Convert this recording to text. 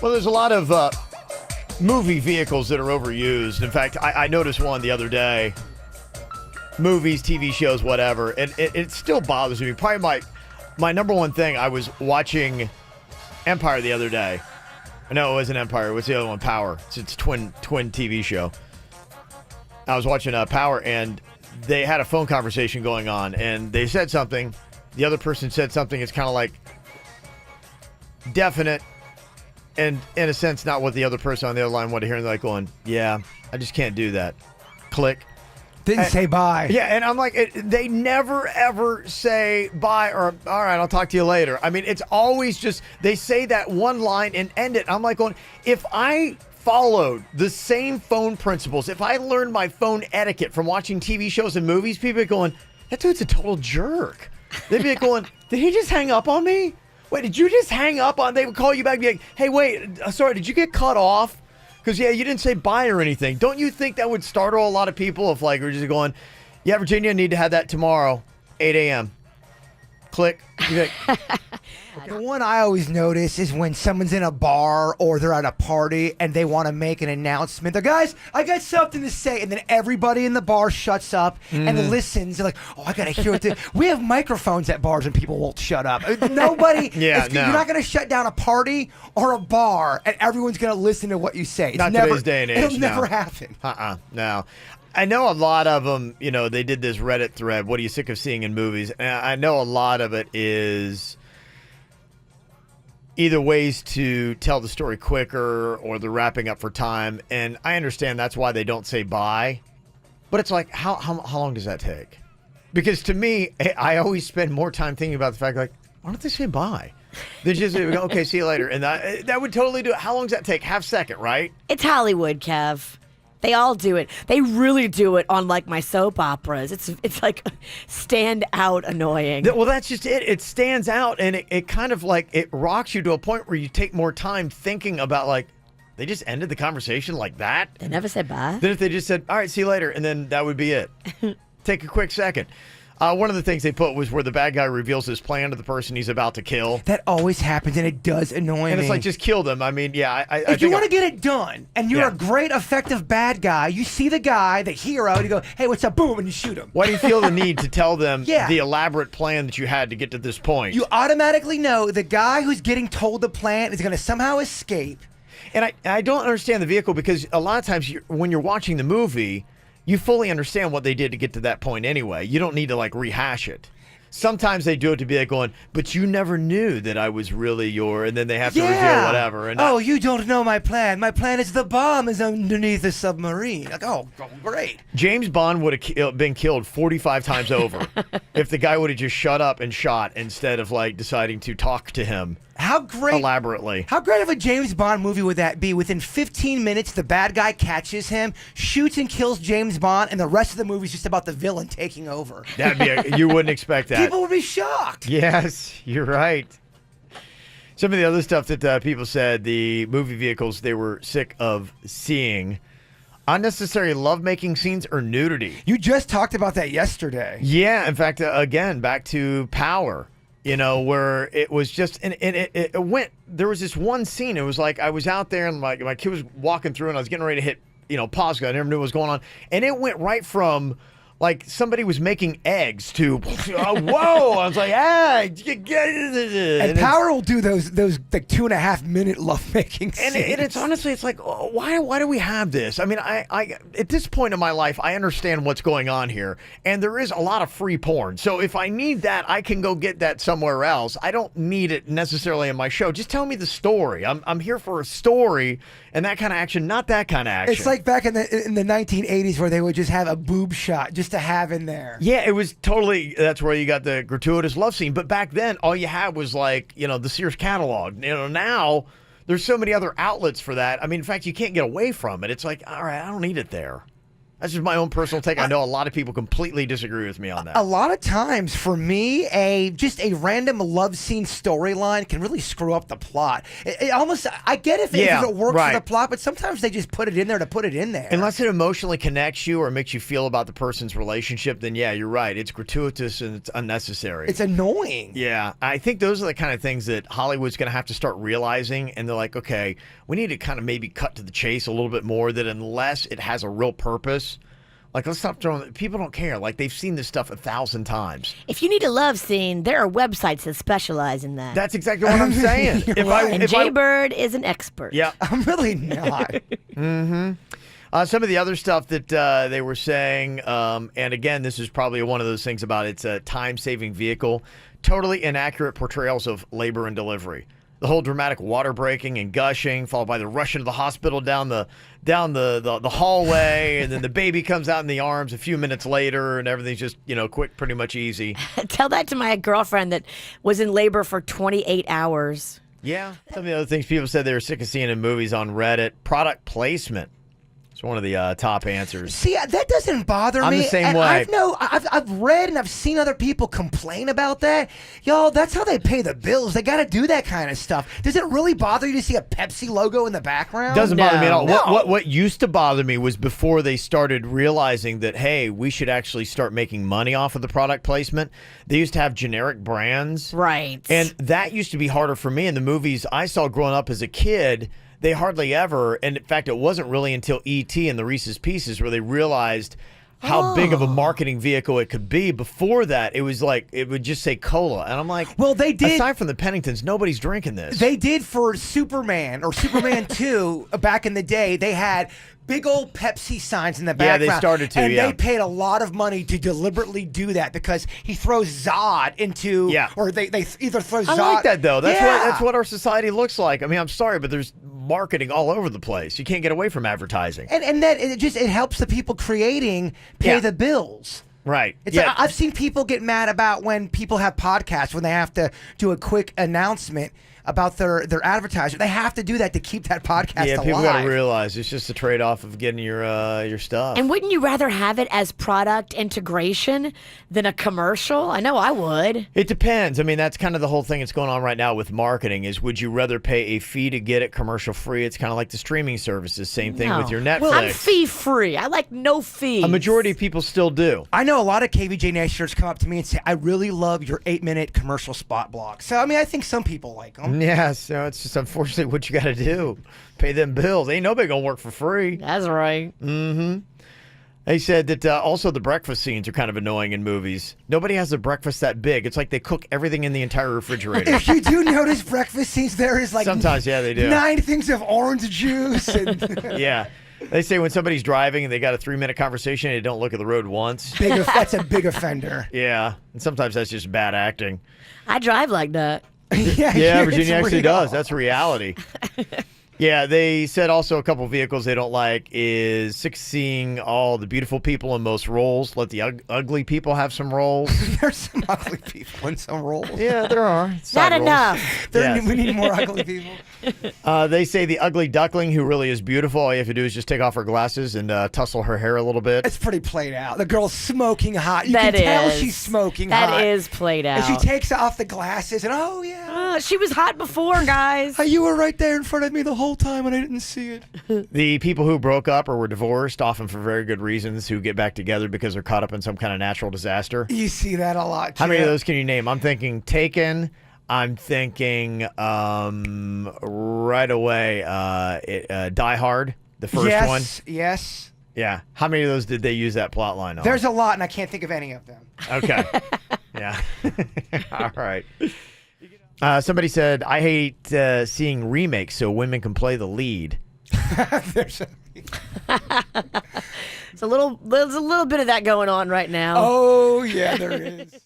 Well, there's a lot of movie vehicles that are overused. In fact, I noticed one the other day. Movies, TV shows, whatever. And it still bothers me. Probably my number one thing, I was watching Empire the other day. No, it wasn't Empire. What's the other one? Power. It's a twin TV show. I was watching Power, and they had a phone conversation going on, and they said something. The other person said something. It's kind of like definite, and in a sense, not what the other person on the other line wanted to hear. And they're like going, yeah, I just can't do that. Click. Didn't say bye. Yeah, and I'm like, they never, ever say bye or, all right, I'll talk to you later. I mean, it's always just, they say that one line and end it. I'm like going, if I followed the same phone principles, if I learned my phone etiquette from watching TV shows and movies, people are going, that dude's a total jerk. They'd be going, did he just hang up on me? Wait, did you just hang up on? They would call you back and be like, hey, wait, sorry, did you get cut off? Because, yeah, you didn't say bye or anything. Don't you think that would startle a lot of people if, like, we're just going, yeah, Virginia, need to have that tomorrow, 8 a.m. Click. Like, The one I always notice is when someone's in a bar or they're at a party and they want to make an announcement. They're, guys, I got something to say. And then everybody in the bar shuts up and listens. They're like, oh, I got to hear it. We have microphones at bars and people won't shut up. Nobody. Yeah, no. You're not going to shut down a party or a bar and everyone's going to listen to what you say. It's not never, today's day and age. It'll never happen. No. I know a lot of them, they did this Reddit thread, what are you sick of seeing in movies? And I know a lot of it is either ways to tell the story quicker or they're wrapping up for time. And I understand that's why they don't say bye. But it's like, how long does that take? Because to me, I always spend more time thinking about the fact, like, why don't they say bye? They just go, okay, see you later. And that would totally do it. How long does that take? Half second, right? It's Hollywood, Kev. They all do it. They really do it on, like, my soap operas. It's like stand out annoying. Well, that's just it. It stands out, and it kind of like it rocks you to a point where you take more time thinking about, like, they just ended the conversation like that. They never said bye. Then if they just said, all right, see you later, and then that would be it. Take a quick second. One of the things they put was where the bad guy reveals his plan to the person he's about to kill. That always happens, and it does annoy me. And it's like, just kill them. I mean, yeah. If you want to get it done, and you're a great, effective bad guy, you see the guy, the hero, and you go, hey, what's up, boom, and you shoot him. Why do you feel the need to tell them the elaborate plan that you had to get to this point? You automatically know the guy who's getting told the plan is going to somehow escape. And I don't understand the vehicle because a lot of times when you're watching the movie, you fully understand what they did to get to that point anyway. You don't need to, like, rehash it. Sometimes they do it to be like going, but you never knew that I was really and then they have to reveal whatever. And you don't know my plan. My plan is the bomb is underneath the submarine. Like, oh, great. James Bond would have been killed 45 times over if the guy would have just shut up and shot instead of, like, deciding to talk to him. How great elaborately. How great of a James Bond movie would that be? Within 15 minutes, the bad guy catches him, shoots and kills James Bond, and the rest of the movie is just about the villain taking over. That'd be you wouldn't expect that. People would be shocked. Yes, you're right. Some of the other stuff that people said, the movie vehicles they were sick of seeing. Unnecessary lovemaking scenes or nudity. You just talked about that yesterday. Yeah, in fact, again, back to Power. Where it was just, and it went, there was this one scene, it was like I was out there and my kid was walking through and I was getting ready to hit, pause, because I never knew what was going on. And it went right from, like, somebody was making eggs to, whoa, I was like, hey, and Power will do those like 2.5 minute lovemaking scenes. And it's honestly, it's like, why do we have this? I mean, I at this point in my life, I understand what's going on here, and there is a lot of free porn. So if I need that, I can go get that somewhere else. I don't need it necessarily in my show. Just tell me the story. I'm here for a story and that kind of action, not that kind of action. It's like back in the 1980s where they would just have a boob shot just to have in there. Yeah, it was totally, that's where you got the gratuitous love scene. But back then, all you had was, like, the Sears catalog. Now there's so many other outlets for that. I mean, in fact, you can't get away from it. It's like, all right, I don't need it there. That's just my own personal take. I know a lot of people completely disagree with me on that. A lot of times, for me, just a random love scene storyline can really screw up the plot. It almost, I get if it works for the plot, but sometimes they just put it in there to put it in there. Unless it emotionally connects you or makes you feel about the person's relationship, then yeah, you're right. It's gratuitous and it's unnecessary. It's annoying. Yeah, I think those are the kind of things that Hollywood's going to have to start realizing, and they're like, okay, we need to kind of maybe cut to the chase a little bit more, that unless it has a real purpose, like, let's stop throwing. People don't care. Like, they've seen this stuff 1,000 times. If you need a love scene, there are websites that specialize in that. That's exactly what I'm saying. And Jaybird is an expert. Yeah, I'm really not. some of the other stuff that they were saying, and again, this is probably one of those things about it's a time-saving vehicle. Totally inaccurate portrayals of labor and delivery. The whole dramatic water breaking and gushing, followed by the rush into the hospital down the hallway, and then the baby comes out in the arms a few minutes later, and everything's just quick, pretty much easy. Tell that to my girlfriend that was in labor for 28 hours. Yeah. Some of the other things people said they were sick of seeing in movies on Reddit. Product placement. It's one of the top answers. See, that doesn't bother me. I'm the same and way. I've read and I've seen other people complain about that. Yo, that's how they pay the bills. They got to do that kind of stuff. Does it really bother you to see a Pepsi logo in the background? Doesn't bother me at all. No. What used to bother me was before they started realizing that, hey, we should actually start making money off of the product placement. They used to have generic brands. Right. And that used to be harder for me in the movies I saw growing up as a kid. They hardly ever, and in fact, it wasn't really until E.T. and the Reese's Pieces where they realized how big of a marketing vehicle it could be. Before that, it was like, it would just say cola. And I'm like, well, they did. Aside from the Penningtons, nobody's drinking this. They did for Superman or Superman 2 back in the day. They had big old Pepsi signs in the background. Yeah, they started to, and they paid a lot of money to deliberately do that because he throws Zod into, or they either throw Zod. I like that, though. That's what our society looks like. I mean, I'm sorry, but there's marketing all over the place. You can't get away from advertising. And that it helps the people creating pay the bills. Right. I've seen people get mad about when people have podcasts, when they have to do a quick announcement about their advertiser. They have to do that to keep that podcast alive. Yeah, people got to realize it's just a trade-off of getting your stuff. And wouldn't you rather have it as product integration than a commercial? I know I would. It depends. I mean, that's kind of the whole thing that's going on right now with marketing is, would you rather pay a fee to get it commercial-free? It's kind of like the streaming services. Same thing with your Netflix. Well, I'm fee-free. I like no fees. A majority of people still do. I know a lot of KVJ Nationers come up to me and say, I really love your 8-minute commercial spot block. So, I mean, I think some people like them. Yeah, so it's just unfortunately what you got to do. Pay them bills. Ain't nobody going to work for free. That's right. Mm-hmm. They said that also the breakfast scenes are kind of annoying in movies. Nobody has a breakfast that big. It's like they cook everything in the entire refrigerator. If you do notice breakfast scenes, there is like sometimes, they do 9 things of orange juice. And yeah. They say when somebody's driving and they got a 3-minute conversation, they don't look at the road once. That's a big offender. Yeah. And sometimes that's just bad acting. I drive like that. Yeah, Virginia actually does. That's reality. Yeah, they said also a couple vehicles they don't like is seeing all the beautiful people in most roles. Let the ugly people have some roles. There's some ugly people in some roles. Yeah, there are. Not enough. We need more ugly people. They say the ugly duckling who really is beautiful, all you have to do is just take off her glasses and tussle her hair a little bit. It's pretty played out. The girl's smoking hot. You can tell she's smoking hot. That is played out. And she takes off the glasses and, she was hot before, guys. You were right there in front of me the whole time and I didn't see it. The people who broke up or were divorced, often for very good reasons, who get back together because they're caught up in some kind of natural disaster. You see that a lot, too. How many of those can you name? I'm thinking Taken. I'm thinking right away Die Hard, the first one. Yes. Yeah. How many of those did they use that plot line on? There's a lot, and I can't think of any of them. Okay. Yeah. All right. Somebody said, I hate seeing remakes so women can play the lead. There's There's a little bit of that going on right now. Oh, yeah, there is.